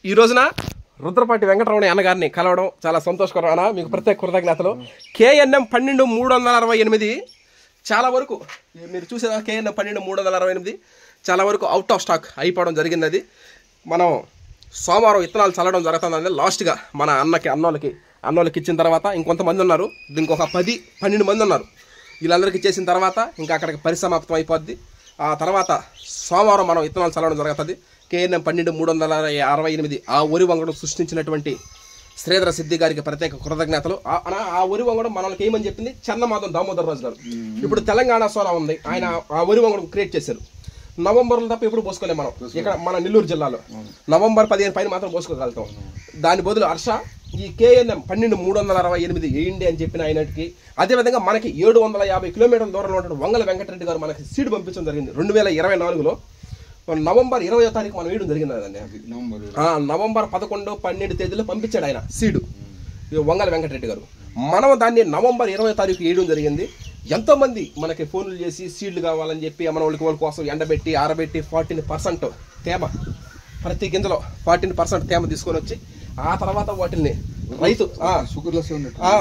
ఈ రోజున రుద్రపాటి వెంకటరమణ అన్నగారిని కలవడం చాలా సంతోషకరం అన్న. మీకు ప్రత్యేక కృతజ్ఞతలు. KNM 12368 చాలా వరకు మీరు చూసేదా KNM 12368 చాలా వరకు అవుట్ ఆఫ్ స్టాక్ అయిపోవడం జరిగింది. అది మనం సోమవారం విత్తనాలు చల్లడం జరుగుతుందండి. లాస్ట్గా మన అన్నోళ్ళకి ఇచ్చిన తర్వాత ఇంకొంతమంది ఉన్నారు, ఇంకొక 10-12 మంది ఉన్నారు. వీళ్ళందరికీ ఇచ్చేసిన తర్వాత ఇంకా అక్కడికి పరిసమాప్తం అయిపోద్ది. ఆ తర్వాత సోమవారం మనం విత్తనాలు చల్లడం జరుగుతుంది. KNM 12368 ఆ వరి వంగడం సృష్టించినటువంటి శ్రీధర సిద్ధి గారికి ప్రత్యేక కృతజ్ఞతలు. ఆ వరి వంగడం మనకి ఏమని చెప్పింది చన్నమాధం దామోదర్ రాజు గారు. ఇప్పుడు తెలంగాణ సోనా ఉంది, ఆయన ఆ వరి వంగడం క్రియేట్ చేశారు. నవంబర్లో తప్ప ఎప్పుడు పోసుకోలేము మనం ఇక్కడ మన నెల్లూరు జిల్లాలో. నవంబర్ 15 పైన మాత్రం పోసుకోగలుగుతాం. దాని బదులు హర్ష ఈ KNM 12368 వేయండి అని చెప్పిన ఆయనకి. అదేవిధంగా మనకి 750 కిలోమీటర్ల దూరంలో ఉన్న వంగల వెంకటరెడ్డి గారు మనకి సీడ్ పంపించడం జరిగింది 2024లో. నవంబర్ 20వ తారీఖు మనం వేయడం జరిగింది కదండి. నవంబర్ 11, 12 తేదీలో పంపించాడు ఆయన సీడు వంగల వెంకటరెడ్డి గారు. మనం దాన్ని నవంబర్ 20వ తారీఖు వేయడం జరిగింది. ఎంతోమంది మనకి ఫోన్లు చేసి సీడ్లు కావాలని చెప్పి మన వాళ్ళ కోసం ఎండబెట్టి ఆరబెట్టి 14% తేమ, ప్రతి గింజలో 14% తేమ తీసుకొని వచ్చి ఆ తర్వాత వాటిని రైతు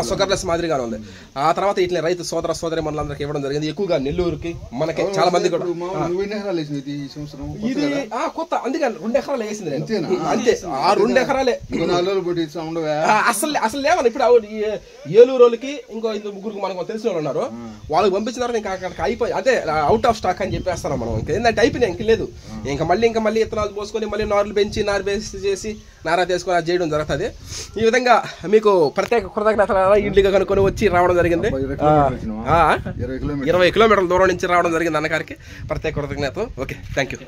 షుగర్లెస్ మాదిరిగానే ఉంది. ఆ తర్వాత వీటిని రైతు సోదర సోదరి మనలందరికి ఇవ్వడం జరిగింది. ఎక్కువగా నెల్లూరుకి మనకి చాలా మంది కూడా ఇది కొత్త, అందుకని 2 ఎకరాలు వేసింది నేను అంతే. ఆ 2 ఎకరాలే అసలు లేవని. ఇప్పుడు ఏలూరు వాళ్ళకి ఇంకో 2-3 మనకు తెలిసిన వాళ్ళు ఉన్నారు, వాళ్ళకి పంపించినారు. ఇంకా అక్కడికి అయిపోయి అదే అవుట్ ఆఫ్ స్టాక్ అని చెప్పేస్తున్నాం మనం. ఇంకా ఏంటంటే అయిపోయినాయి, ఇంక లేదు. ఇంకా మళ్ళీ విత్తనాలు పోసుకొని మళ్ళీ నారు బేసి చేసి నారా తీసుకొని అది చేయడం జరుగుతుంది. ఈ విధంగా మీకు ప్రత్యేక కృతజ్ఞతలు. ఇంటిగా కనుక్కొని వచ్చి రావడం జరిగింది. 20 కిలోమీటర్ల దూరం నుంచి రావడం జరిగింది అన్నగారికి ప్రత్యేక కృతజ్ఞతలు. Okay, thank you.